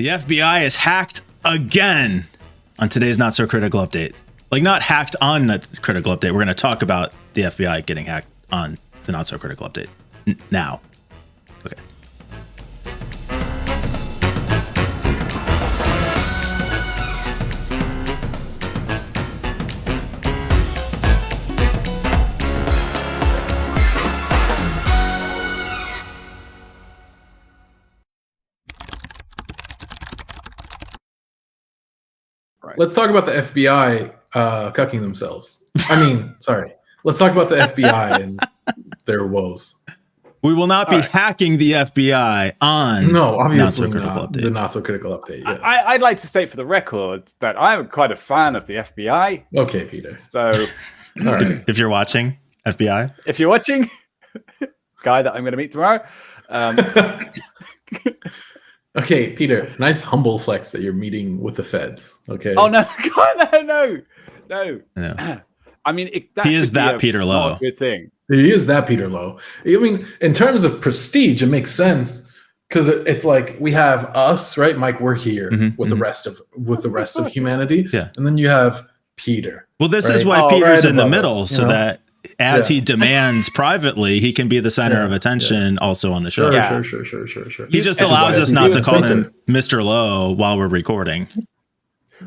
The FBI is hacked again on today's Not So Critical Update. Like, not hacked on the Critical Update. We're going to talk about the FBI getting hacked on the Not So Critical Update now. Okay. Right. Let's talk about the FBI cucking themselves. Let's talk about the FBI and their woes. We will not be hacking the FBI on obviously not the Not So Critical Update. Yeah. I'd like to state for the record that I'm quite a fan of the FBI. Okay, Peter. So, all right. If you're watching, FBI. If you're watching, guy that I'm going to meet tomorrow. Okay, Peter, nice humble flex that you're meeting with the feds. Okay. Oh, no. No. I mean, he is that Peter Lowe. Good thing. He is that Peter Lowe. I mean, in terms of prestige, it makes sense because it's like we have us, right, Mike? We're here with the rest of humanity, and then you have Peter. Well, this is why Peter's in the middle, so that as he demands privately, he can be the center of attention also on the show. Sure. He just allows us not to call him Mr. Lowe while we're recording.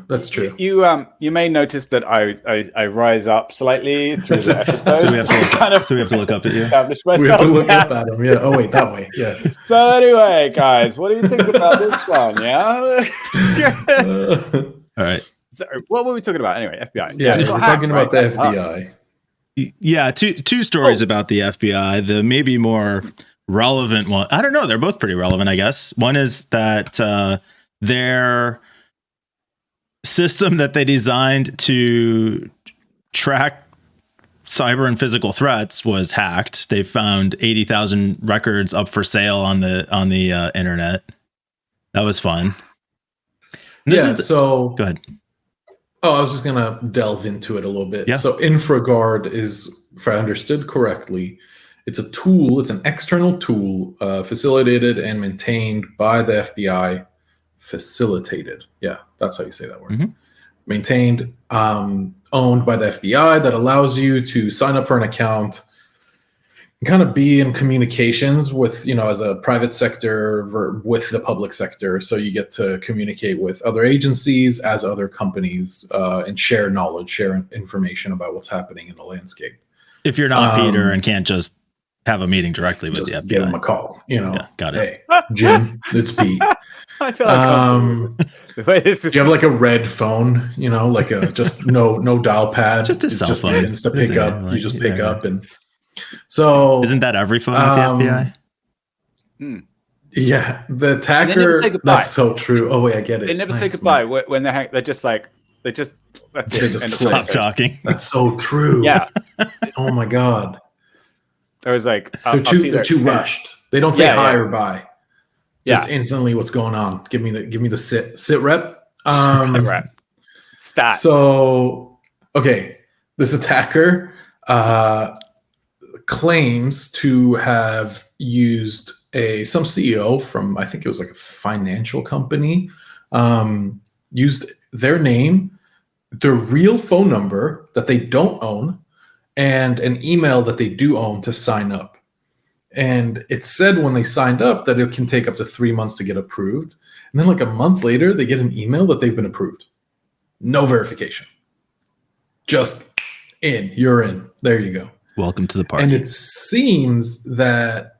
That's true. You may notice that I rise up slightly through the episode. So we have to look up at you. Establish myself. We have to look up at him. Yeah. Oh wait, that way. Yeah. So anyway, guys, what do you think about this one? Yeah. All right. So what were we talking about anyway? FBI. Yeah, we're talking about the FBI. Yeah, two stories about the FBI. The maybe more relevant one, I don't know. They're both pretty relevant, I guess. One is that their system that they designed to track cyber and physical threats was hacked. They found 80,000 records up for sale on the internet. That was fun. So go ahead. Oh, I was just gonna delve into it a little bit. Yeah. So InfraGard is, if I understood correctly, it's a tool. It's an external tool facilitated and maintained by the FBI. Facilitated. Yeah, that's how you say that word. Mm-hmm. Maintained, owned by the FBI, that allows you to sign up for an account and kind of be in communications with, as a private sector with the public sector. So you get to communicate with other agencies as other companies and share knowledge, share information about what's happening in the landscape. If you're not Peter and can't just have a meeting directly with the FBI. Give him a call, Yeah, got it. Hey, Jim, it's Pete. I feel like do you have like a red phone, like a just no dial pad, just a cell phone, insta pick up. Like, you just pick up, and so isn't that every phone with the FBI? Yeah, the attacker. That's so true. Oh wait, I get it. They never say goodbye when they hack. They're just like that's it. They just stop talking. That's so true. Yeah. Oh my god. I was like, they're too rushed. They don't say hi or bye. Just Yeah. instantly, what's going on? Give me the sit rep. Rep. Stat. So, okay, this attacker claims to have used some CEO from, I think it was like a financial company, used their name, their real phone number that they don't own, and an email that they do own to sign up. And it said when they signed up that it can take up to 3 months to get approved. And then like a month later, they get an email that they've been approved. No verification. Just you're in. There you go. Welcome to the party. And it seems that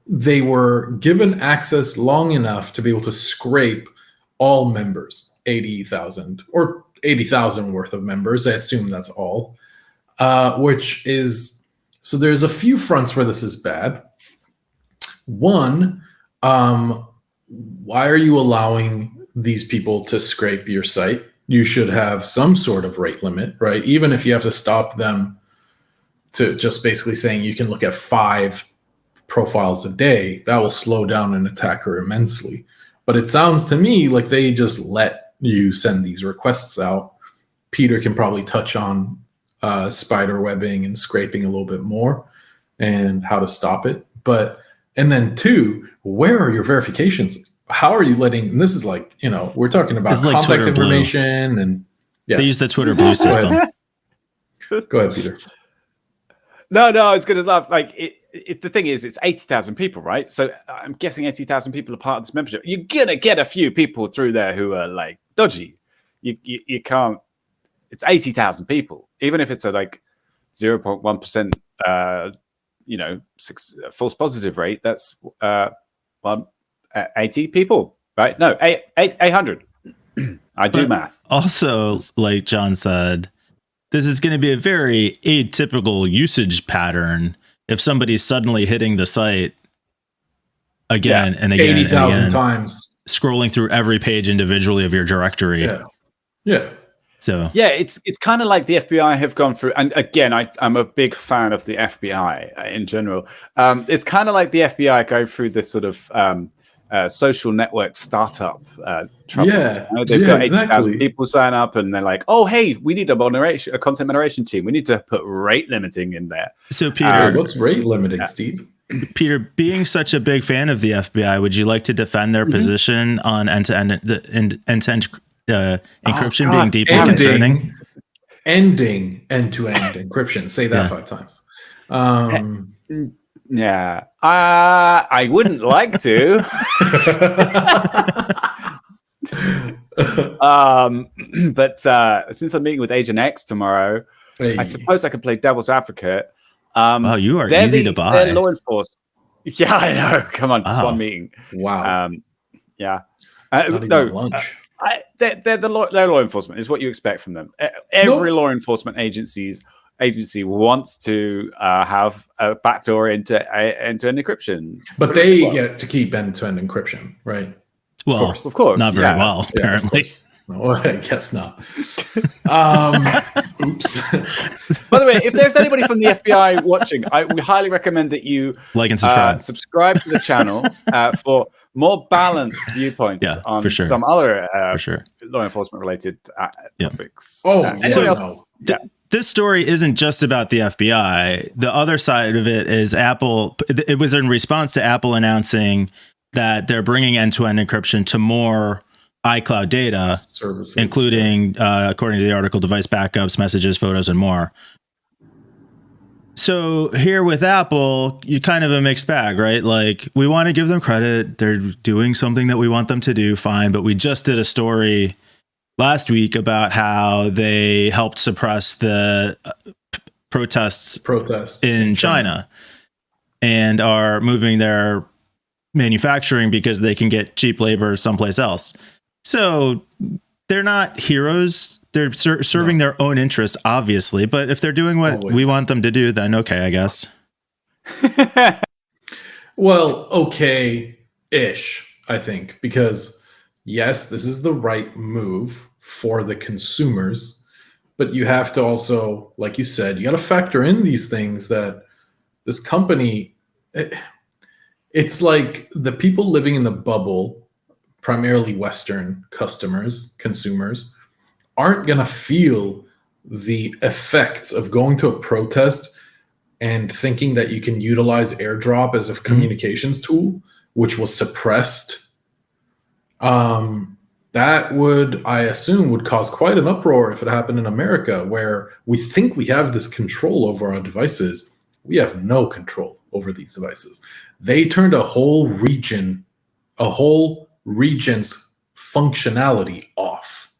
they were given access long enough to be able to scrape all members, 80,000 or 80,000 worth of members. I assume that's all, which is, so there's a few fronts where this is bad. One, why are you allowing these people to scrape your site? You should have some sort of rate limit, right? Even if you have to stop them to just basically saying you can look at 5 profiles a day, that will slow down an attacker immensely. But it sounds to me like they just let you send these requests out. Peter can probably touch on spider webbing and scraping a little bit more and how to stop it. And then 2, where are your verifications? how are you letting? And this is like, we're talking about It's like contact Twitter Blue. information, and They use the Twitter Blue system. Go ahead, Peter. No, I was going to laugh. Like, the thing is, it's 80,000 people, right? So I'm guessing 80,000 people are part of this membership. You're going to get a few people through there who are like dodgy. You can't. It's 80,000 people, even if it's a like 0.1%, false positive rate. That's 80 people, right? No, 800. I do math. Also, like John said, this is going to be a very atypical usage pattern if somebody's suddenly hitting the site again and again, 80,000 times, scrolling through every page individually of your directory. Yeah. So it's kind of like the FBI have gone through, and again, I'm a big fan of the FBI in general. It's kind of like the FBI go through this sort of social network startup trouble. They've got 80,000 people sign up, and they're like, "Oh, hey, we need a content moderation team. We need to put rate limiting in there." So, Peter, what's rate limiting, Steve? Peter, being such a big fan of the FBI, would you like to defend their position on end-to-end encryption being deeply concerning? Ending end-to-end encryption. Say that 5 times. Yeah, I wouldn't like to. But since I'm meeting with Agent X tomorrow, I suppose I could play devil's advocate. Oh, you are easy to buy. They're law enforcement. Yeah, I know. Come on, just one meeting. Wow. Yeah. No lunch. They're law enforcement is what you expect from them. Every law enforcement agency wants to have a backdoor into end-to-end encryption. But they get to keep end-to-end encryption, right? Well, of course. Not very well, apparently. No, I guess not. Oops. By the way, if there's anybody from the FBI watching, we highly recommend that you like and subscribe. Subscribe to the channel for more balanced viewpoints on some other law enforcement related topics. This story isn't just about the FBI. The other side of it is Apple. It was in response to Apple announcing that they're bringing end-to-end encryption to more iCloud data services, including, according to the article, device backups, messages, photos, and more. So here with Apple, you kind of a mixed bag, right? Like, we want to give them credit. They're doing something that we want them to do, fine. But we just did a story last week about how they helped suppress the protests in China and are moving their manufacturing because they can get cheap labor someplace else. So they're not heroes. They're serving their own interest, obviously. But if they're doing what we want them to do, then okay, I guess. Well, okay-ish, I think, because yes, this is the right move for the consumers, but you have to also, like you said, you got to factor in these things that this company, it's like the people living in the bubble, primarily Western consumers, aren't going to feel the effects of going to a protest and thinking that you can utilize AirDrop as a communications tool, which was suppressed. That would, I assume, would cause quite an uproar if it happened in America, where we think we have this control over our devices. We have no control over these devices. They turned a whole region's functionality off.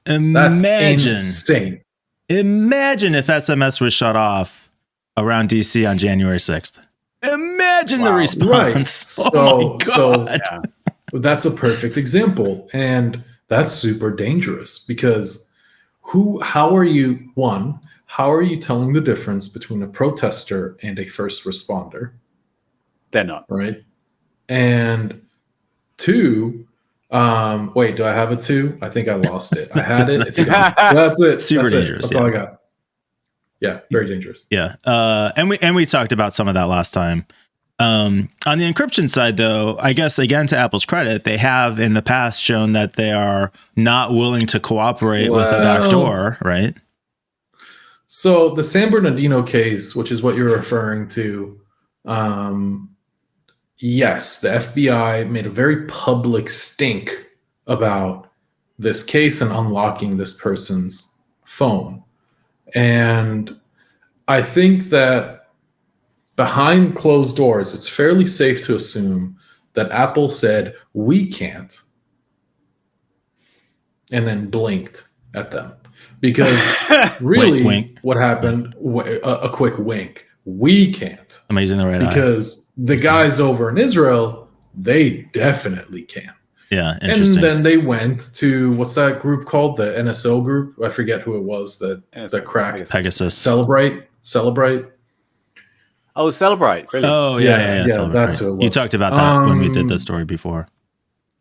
That's insane. Imagine if SMS was shut off around DC on January 6th. Imagine the response. Right. Oh my God. That's a perfect example. And that's super dangerous because how are you telling the difference between a protester and a first responder? They're not. Right. And 2, wait, do I have a 2? I think I lost it. I had it. It's gone. That's it. Super dangerous. That's all I got. Yeah, very dangerous. Yeah. And we talked about some of that last time. On the encryption side, though, I guess, again, to Apple's credit, they have in the past shown that they are not willing to cooperate with a backdoor, right? So the San Bernardino case, which is what you're referring to, yes, the FBI made a very public stink about this case and unlocking this person's phone. And I think that behind closed doors, it's fairly safe to assume that Apple said, we can't, and then blinked at them. Because really, wink. what happened, a quick wink, we can't. I'm using the right eye. Because the guys over in Israel, they definitely can. Yeah, And interesting. then they went to, what's that group called? The NSO group? I forget who it was that cracked. Pegasus. Celebrate. Oh, Celebrate. Really? Oh, yeah. Celebrate. That's who it was. You talked about that when we did the story before.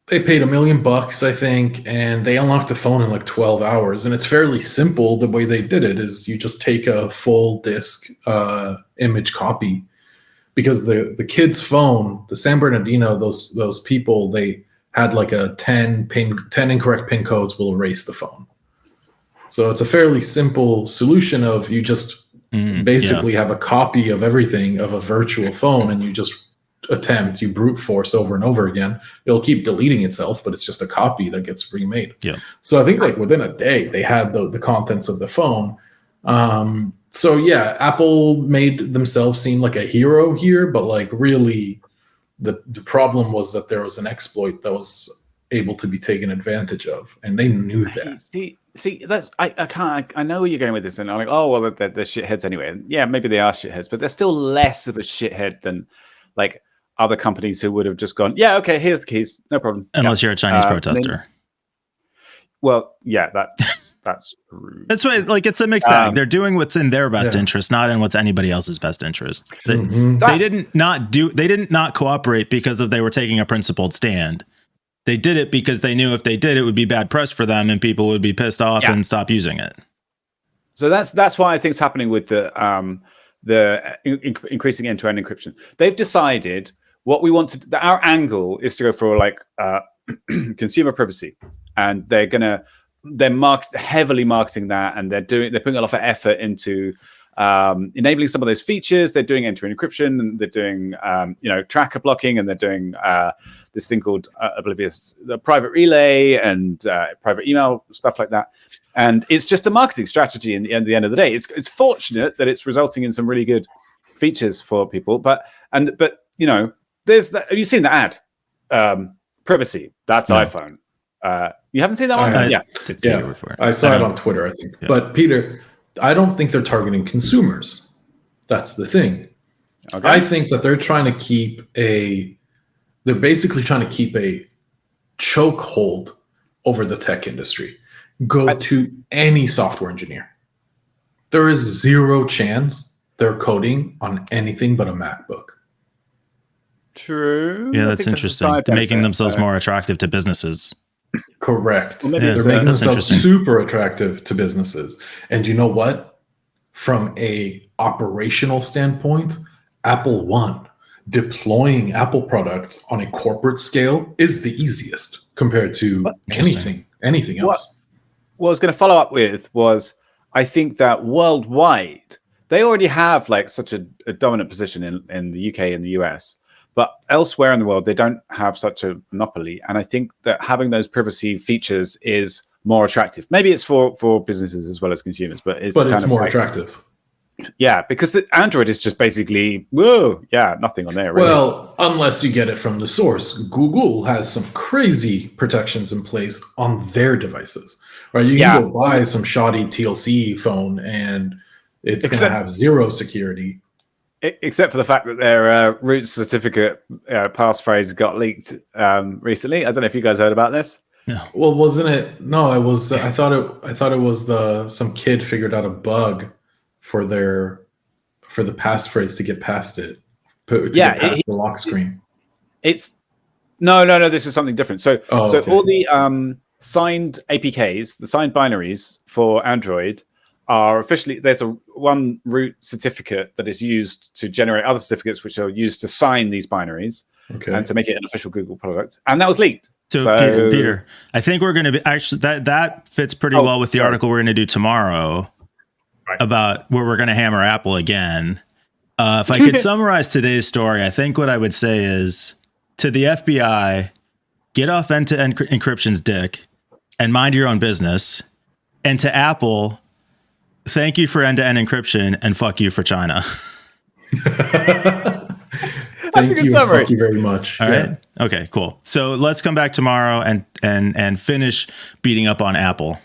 They paid $1 million, I think, and they unlocked the phone in like 12 hours. And it's fairly simple. The way they did it is you just take a full disk image copy, because the kid's phone, the San Bernardino, those people, they had like a 10 incorrect pin codes will erase the phone. So it's a fairly simple solution of you just basically have a copy of everything of a virtual phone, and you just you brute force over and over again. It'll keep deleting itself, but it's just a copy that gets remade. Yeah. So I think like within a day they had the contents of the phone. So yeah, Apple made themselves seem like a hero here, but like really the problem was that there was an exploit that was able to be taken advantage of, and they knew that. See, that's I know where you're going with this, and I'm like, oh well, they're shitheads anyway. And yeah, maybe they are shitheads, but they're still less of a shithead than like other companies who would have just gone, yeah, okay, here's the keys, no problem. Unless you're a Chinese protester. Well, yeah, that's true. That's why, like, it's a mixed bag. They're doing what's in their best interest, not in what's anybody else's best interest. They didn't not cooperate because they were taking a principled stand. They did it because they knew if they did, it would be bad press for them, and people would be pissed off and stop using it. So that's why I think it's happening with the increasing end-to-end encryption. They've decided what we want to. Our angle is to go for like consumer privacy, and they're heavily marketing that, and they're putting a lot of effort into enabling some of those features. They're doing end-to-end encryption, and they're doing tracker blocking, and they're doing this thing called the private relay and private email, stuff like that. And it's just a marketing strategy. At the end of the day, it's fortunate that it's resulting in some really good features for people. But there's that. Have you seen the ad? Privacy. That's iPhone. You haven't seen that one? I saw it on Twitter, I think. Yeah. But Peter, I don't think they're targeting consumers. That's the thing. Okay. I think that they're basically trying to keep a chokehold over the tech industry. Go to any software engineer. There is zero chance they're coding on anything but a MacBook. True. Yeah, that's interesting. They're making themselves more attractive to businesses. Correct. Well, they're making themselves super attractive to businesses. And you know what? From a operational standpoint, Apple won. Deploying Apple products on a corporate scale is the easiest compared to anything else. What I was going to follow up with was, I think that worldwide, they already have like such a dominant position in the UK and the US, but elsewhere in the world, they don't have such a monopoly. And I think that having those privacy features is more attractive. Maybe it's for businesses as well as consumers, but it's more attractive. Yeah, because Android is just basically, nothing on there. Really. Well, unless you get it from the source. Google has some crazy protections in place on their devices. Right, you can go buy some shoddy TLC phone, and it's going to have zero security. Except for the fact that their root certificate passphrase got leaked recently. I don't know if you guys heard about this. No. Well, wasn't it? No, it was. I thought it was some kid figured out a bug for the passphrase to get past it. Get past the lock screen. It's no. This is something different. So all the signed APKs, the signed binaries for Android are officially, there's one root certificate that is used to generate other certificates which are used to sign these binaries and to make it an official Google product. And that was leaked. So Peter, I think we're going to be actually that fits pretty well with the article we're going to do tomorrow about where we're going to hammer Apple again. If I could summarize today's story, I think what I would say is to the FBI, get off end-to-end encryption's dick and mind your own business. And to Apple, thank you for end-to-end encryption and fuck you for China. Thank you. Thank you very much. All right. Okay, cool. So let's come back tomorrow and finish beating up on Apple.